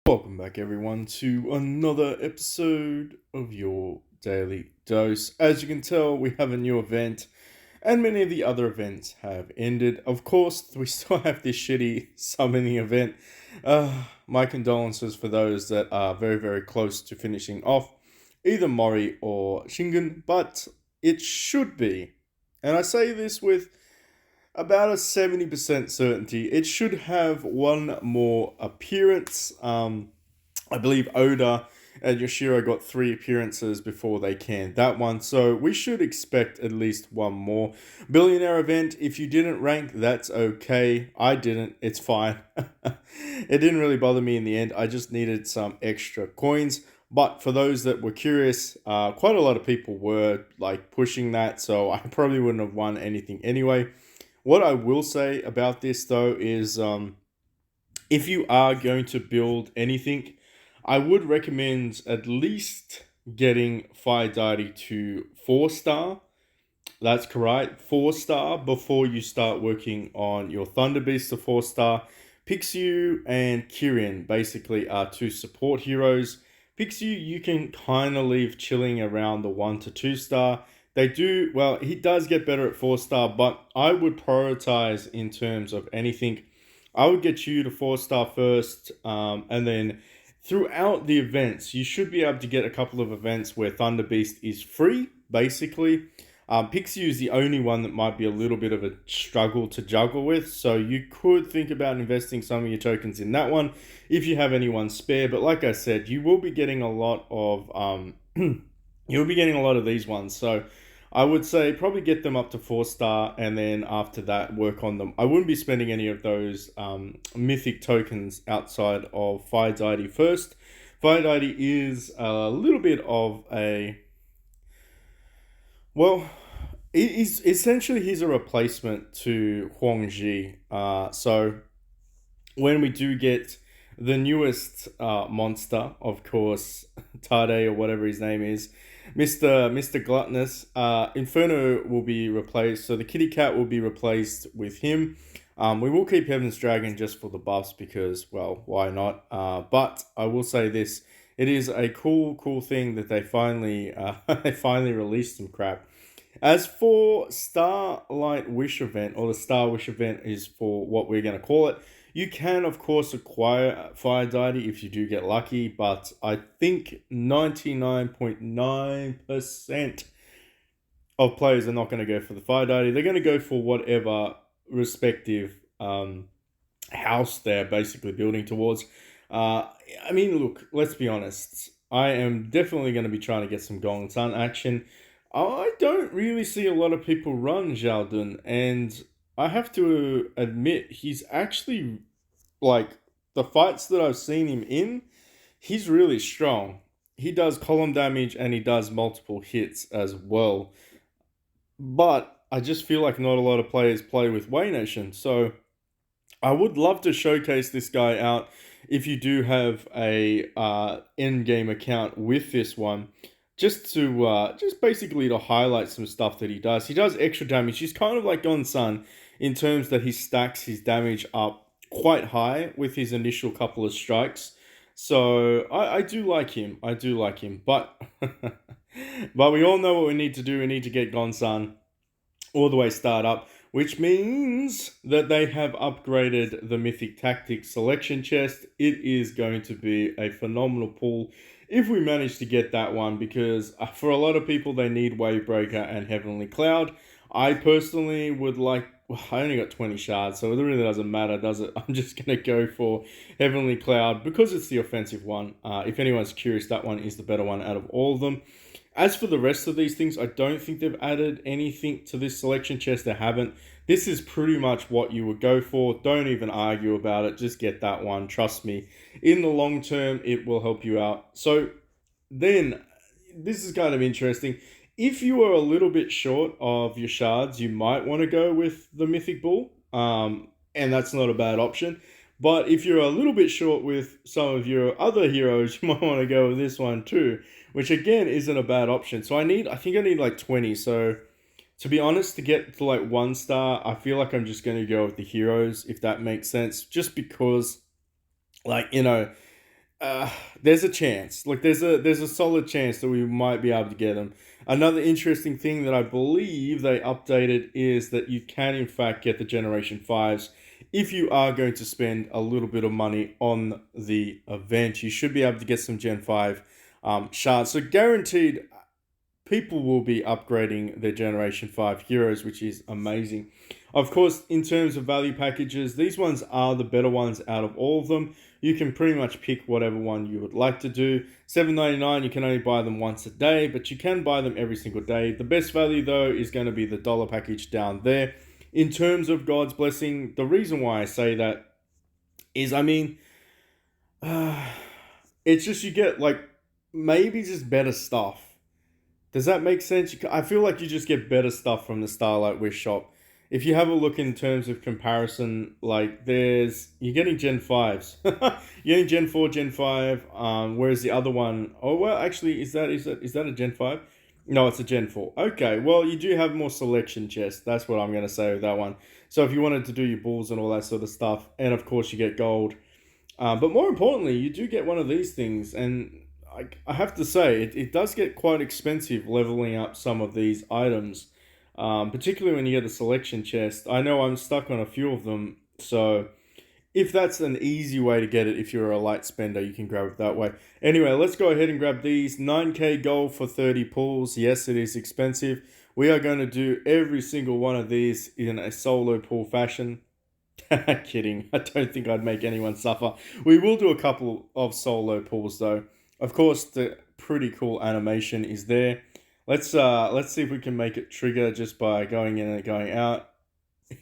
Welcome back, everyone, to another episode of your Daily Dose. As you can tell, we have a new event, and many of the other events have ended. Of course, we still have this shitty summoning event. My condolences for those that are very, very close to finishing off either Mori or Shingen, but it should be. And I say this with about a 70% certainty. It should have one more appearance. I believe Oda and Yoshiro got 3 appearances before they canned that one, so we should expect at least one more billionaire event. If you didn't rank, that's okay. I didn't, it's fine. It didn't really bother me in the end. I just needed some extra coins. But for those that were curious, quite a lot of people were like pushing that, so I probably wouldn't have won anything anyway. What I will say about this though is if you are going to build anything, I would recommend at least getting Fire Deity to 4 star. That's correct, 4 star before you start working on your Thunder Beast to 4 star. Pixiu and Kirin basically are 2 support heroes. Pixiu you can kind of leave chilling around the 1 to 2 star. They do, well, he does get better at 4 star, but I would prioritize in terms of anything. I would get you to 4 star first, and then throughout the events, you should be able to get a couple of events where Thunder Beast is free, basically. Pixiu is the only one that might be a little bit of a struggle to juggle with, so you could think about investing some of your tokens in that one if you have anyone spare. But like I said, you will be getting a lot of you'll be getting a lot of these ones. So I would say probably get them up to 4 star, and then after that work on them. I wouldn't be spending any of those mythic tokens outside of Fire Deity first. Fire Deity is a little bit of a, well, he's essentially he's a replacement to Huangji. So when we do get the newest monster, of course, Tade or whatever his name is, Mr. Gluttonous, Inferno will be replaced. So the kitty cat will be replaced with him. We will keep Heaven's Dragon just for the buffs because, well, why not? But I will say this: it is a cool thing that they finally they finally released some crap. As for Starlight Wish event, or the Star Wish event is for what we're going to call it, you can, of course, acquire Fire Deity if you do get lucky, but I think 99.9% of players are not going to go for the Fire Deity. They're going to go for whatever respective house they're basically building towards. I mean, look, let's be honest. I am definitely going to be trying to get some Golden Sun action. I don't really see a lot of people run Xiaodun, and I have to admit, he's actually, like, the fights that I've seen him in, he's really strong. He does column damage and he does multiple hits as well. But I just feel like not a lot of players play with Way Nation, so I would love to showcase this guy out if you do have a end game account with this one, just to just basically to highlight some stuff that he does. He does extra damage. He's kind of like Gon-san in terms that he stacks his damage up quite high with his initial couple of strikes. So I do like him. I do like him, but but we all know what we need to do. We need to get Gon-san all the way start up, which means that they have upgraded the Mythic Tactics selection chest. It is going to be a phenomenal pull if we manage to get that one, because for a lot of people, they need Wavebreaker and Heavenly Cloud. I personally would like, well, I only got 20 shards, so it really doesn't matter, does it? I'm just going to go for Heavenly Cloud because it's the offensive one. If anyone's curious, that one is the better one out of all of them. As for the rest of these things, I don't think they've added anything to this selection chest. They haven't. This is pretty much what you would go for. Don't even argue about it. Just get that one. Trust me. In the long term, it will help you out. So then, this is kind of interesting. If you are a little bit short of your shards, you might want to go with the Mythic Bull. And that's not a bad option. But if you're a little bit short with some of your other heroes, you might want to go with this one too, which again isn't a bad option. So I think I need like 20. So to be honest, to get to like 1 star, I feel like I'm just going to go with the heroes, if that makes sense. Just because, like, uh, there's a chance. Like there's a solid chance that we might be able to get them. Another interesting thing that I believe they updated is that you can in fact get the Generation Fives if you are going to spend a little bit of money on the event. You should be able to get some Gen Five shards. So guaranteed, people will be upgrading their Generation 5 heroes, which is amazing. Of course, in terms of value packages, these ones are the better ones out of all of them. You can pretty much pick whatever one you would like to do. $7.99, you can only buy them once a day, but you can buy them every single day. The best value, though, is going to be the dollar package down there. In terms of God's Blessing, the reason why I say that is, I mean, uh, it's just you get like maybe just better stuff. Does that make sense? I feel like you just get better stuff from the Starlight Wish shop. If you have a look in terms of comparison, like you're getting Gen 5s. You're getting Gen 4, Gen 5, whereas the other one, oh well actually is that a Gen 5? No, it's a Gen 4. Okay, well you do have more selection chests. That's what I'm gonna say with that one. So if you wanted to do your balls and all that sort of stuff, and of course you get gold. But more importantly, you do get one of these things, and I have to say, it does get quite expensive leveling up some of these items, particularly when you get a selection chest. I know I'm stuck on a few of them, so if that's an easy way to get it, if you're a light spender, you can grab it that way. Anyway, let's go ahead and grab these. 9k gold for 30 pulls. Yes, it is expensive. We are going to do every single one of these in a solo pull fashion. Kidding. I don't think I'd make anyone suffer. We will do a couple of solo pulls though. Of course, the pretty cool animation is there. Let's see if we can make it trigger just by going in and going out.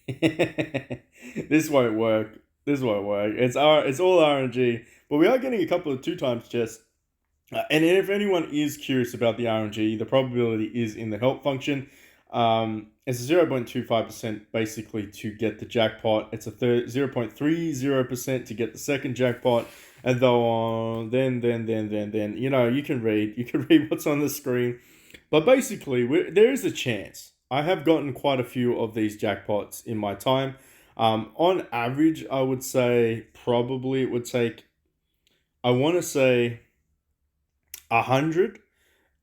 This won't work. This won't work. It's all RNG, but we are getting a couple of 2 times chests. And if anyone is curious about the RNG, the probability is in the help function. It's 0.25% basically to get the jackpot. It's a 0.30% to get the second jackpot, and though on then you can read what's on the screen. But basically, there is a chance. I have gotten quite a few of these jackpots in my time. On average, I would say probably it would take, I want to say, 100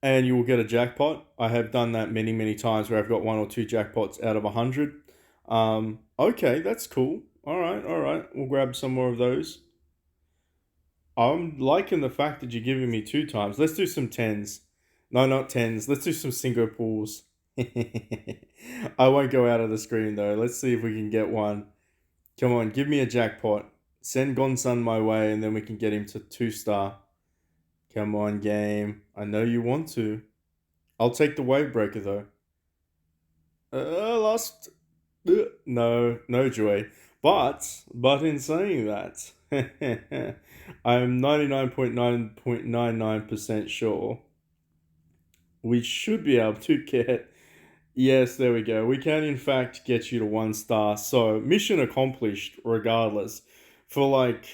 and you will get a jackpot. I have done that many, many times where I've got 1 or 2 jackpots out of 100. Okay, that's cool. All right, all right. We'll grab some more of those. I'm liking the fact that you're giving me 2 times. Let's do some tens. No, not tens. Let's do some single pools. I won't go out of the screen though. Let's see if we can get one. Come on, give me a jackpot. Send Gonsun my way, and then we can get him to 2-star. Come on, game. I know you want to. I'll take the wave breaker though. Lost. No joy. But in saying that, I'm 99.999% sure we should be able to get. Yes, there we go. We can in fact get you to 1-star. So mission accomplished regardless. For like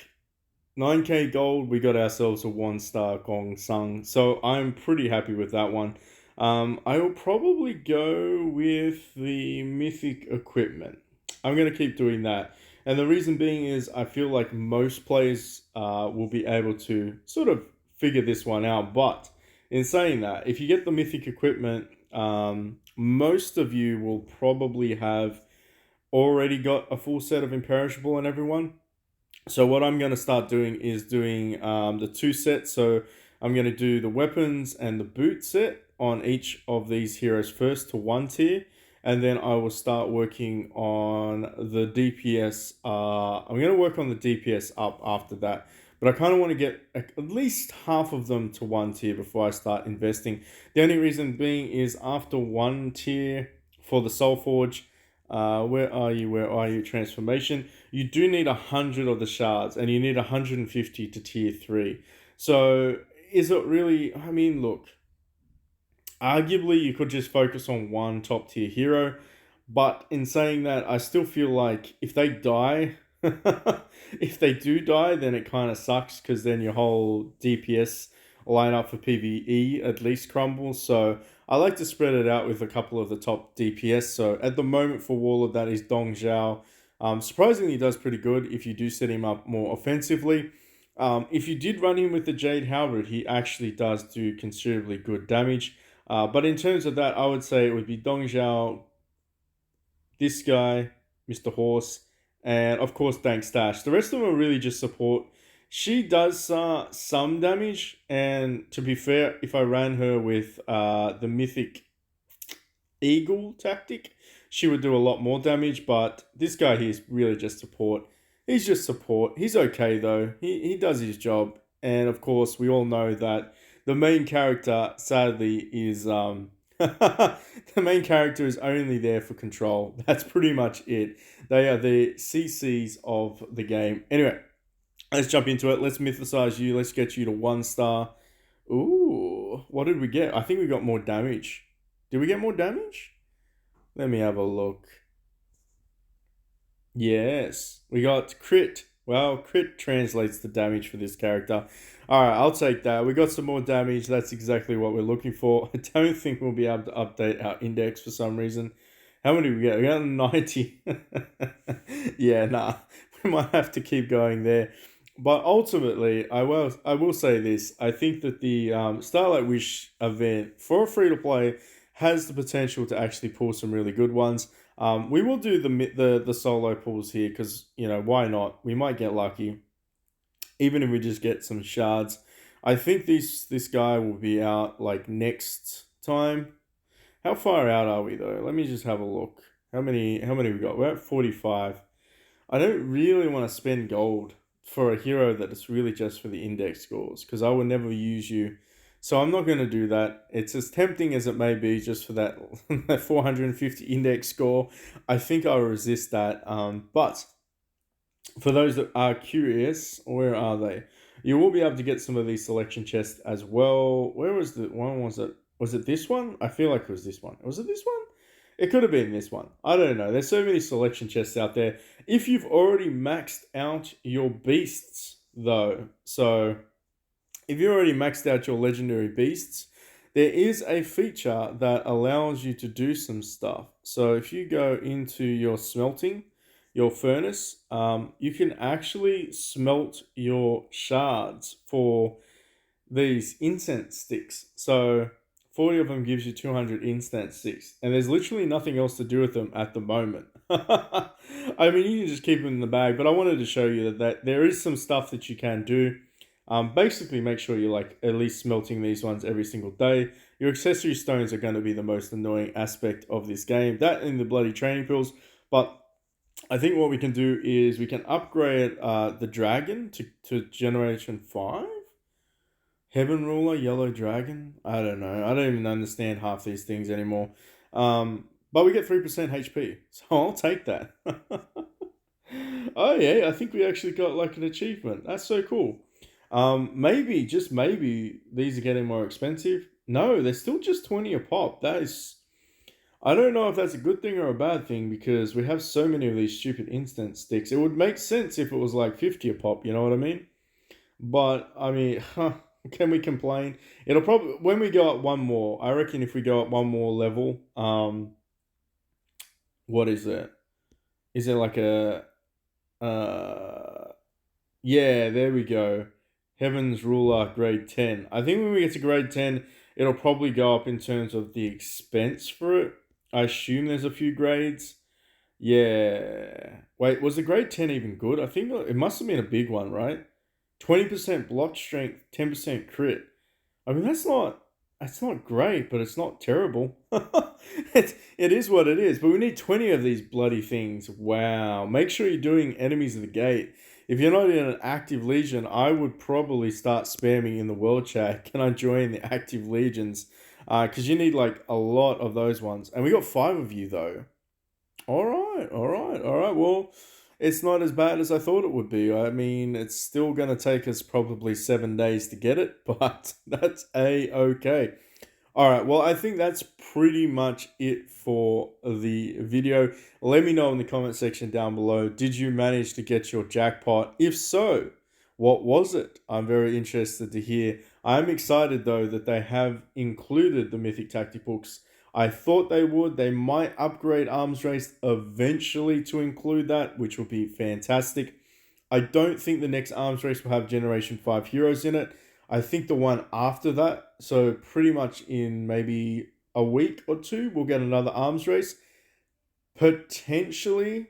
9k gold, we got ourselves a 1-star Gong Sung. So I'm pretty happy with that one. I will probably go with the mythic equipment. I'm going to keep doing that. And the reason being is I feel like most players will be able to sort of figure this one out. But in saying that, if you get the mythic equipment, most of you will probably have already got a full set of imperishable on everyone. So what I'm going to start doing is doing the 2 sets. So I'm going to do the weapons and the boot set on each of these heroes first to 1 tier. And then I will start working on the DPS. I'm going to work on the DPS up after that. But I kind of want to get at least half of them to 1 tier before I start investing. The only reason being is after 1 tier for the Soul Forge, where are you? Where are you? Transformation. You do need 100 of the shards, and you need 150 to tier 3. So is it really? I mean, look. Arguably, you could just focus on one top tier hero, but in saying that, I still feel like if they die, if they do die, then it kind of sucks because then your whole DPS lineup for PvE at least crumbles. So I like to spread it out with a couple of the top DPS. So at the moment for Warlord, that is Dong Zhao. Surprisingly, he does pretty good if you do set him up more offensively. If you did run him with the Jade Halberd, he actually does do considerably good damage. But in terms of that, I would say it would be Dong Zhao, this guy, Mr. Horse, and of course Dank Stash. The rest of them are really just support. She does some damage, and to be fair, if I ran her with the Mythic Eagle tactic, she would do a lot more damage. But this guy here is really just support. He's just support. He's okay though. He does his job, and of course we all know that the main character sadly is the main character is only there for control. That's pretty much it. They are the CCs of the game. Anyway, let's jump into it. Let's mythicize you. Let's get you to 1 star. Ooh, what did we get? I think we got more damage. Did we get more damage? Let me have a look. Yes, we got crit. Well, crit translates to damage for this character. Alright, I'll take that. We got some more damage. That's exactly what we're looking for. I don't think we'll be able to update our index for some reason. How many we get? We got 90. Yeah, nah. We might have to keep going there. But ultimately, I will say this. I think that the Starlight Wish event for a free to play has the potential to actually pull some really good ones. We will do the solo pulls here because why not? We might get lucky, even if we just get some shards. I think this guy will be out like next time. How far out are we though? Let me just have a look. How many we got? We're at 45. I don't really want to spend gold for a hero that is really just for the index scores because I will never use you. So I'm not going to do that. It's as tempting as it may be just for that, that 450 index score. I think I'll resist that. But for those that are curious, where are they? You will be able to get some of these selection chests as well. Where was the one? Was it? Was it this one? I feel like it was this one. Was it this one? It could have been this one. I don't know. There's so many selection chests out there. If you've already maxed out your beasts, though, so if you already maxed out your legendary beasts, there is a feature that allows you to do some stuff. So if you go into your smelting, your furnace, you can actually smelt your shards for these incense sticks. So 40 of them gives you 200 incense sticks. And there's literally nothing else to do with them at the moment. I mean, you can just keep them in the bag, but I wanted to show you that there is some stuff that you can do. Basically, make sure you're like at least smelting these ones every single day. Your accessory stones are going to be the most annoying aspect of this game. That and the bloody training pills. But I think what we can do is we can upgrade the dragon to generation 5. Heaven Ruler, Yellow Dragon. I don't know. I don't even understand half these things anymore. But we get 3% HP. So I'll take that. Oh yeah, I think we actually got like an achievement. That's so cool. Maybe, just maybe, these are getting more expensive. No, they're still just 20 a pop. That is... I don't know if that's a good thing or a bad thing because we have so many of these stupid instant sticks. It would make sense if it was like 50 a pop, you know what I mean? But, I mean, can we complain? It'll probably... When we go up one more, I reckon if we go up one more level, what is it? Is it like a... Yeah, there we go. Heaven's Ruler grade 10. I think when we get to grade 10, it'll probably go up in terms of the expense for it. I assume there's a few grades. Yeah. Wait, was the grade 10 even good? I think it must have been a big one, right? 20% block strength, 10% crit. I mean, that's not great, but it's not terrible. It is what it is. But we need 20 of these bloody things. Wow. Make sure you're doing enemies of the gate. If you're not in an active legion, I would probably start spamming in the world chat. Can I join the active legions? Because you need like a lot of those ones. And we got 5 of you though. All right, all right, all right. Well, it's not as bad as I thought it would be. I mean, it's still going to take us probably 7 days to get it, but that's a-okay. All right, well, I think that's pretty much it for the video. Let me know in the comment section down below, did you manage to get your jackpot? If so, what was it? I'm very interested to hear. I'm excited, though, that they have included the Mythic Tactic books. I thought they would. They might upgrade Arms Race eventually to include that, which would be fantastic. I don't think the next arms race will have Generation 5 heroes in it. I think the one after that, so pretty much in maybe a week or two, we'll get another arms race. Potentially,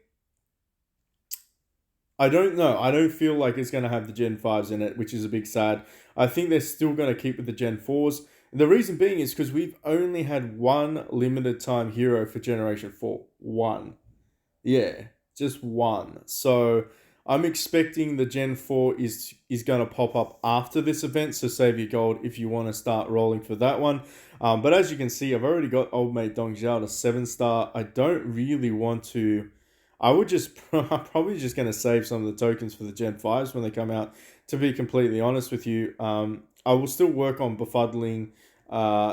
I don't know. I don't feel like it's going to have the Gen 5s in it, which is a big sad. I think they're still going to keep with the Gen 4s. And the reason being is because we've only had one limited time hero for Generation 4. One. Yeah, just one. So I'm expecting the Gen 4 is going to pop up after this event. So save your gold if you want to start rolling for that one. But as you can see, I've already got Old Mate Dong Zhao to 7-star. I don't really want to. I would just I'm probably just going to save some of the tokens for the Gen 5s when they come out. To be completely honest with you, I will still work on befuddling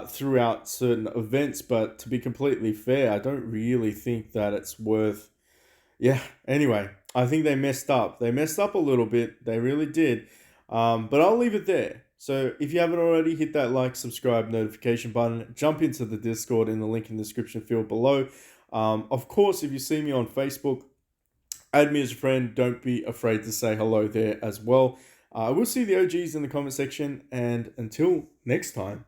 throughout certain events, but to be completely fair, I don't really think that it's worth. Yeah, anyway, I think they messed up. They messed up a little bit. They really did. But I'll leave it there. So if you haven't already, hit that like, subscribe, notification button. Jump into the Discord in the link in the description field below. Of course, if you see me on Facebook, add me as a friend. Don't be afraid to say hello there as well. I will see the OGs in the comment section. And until next time.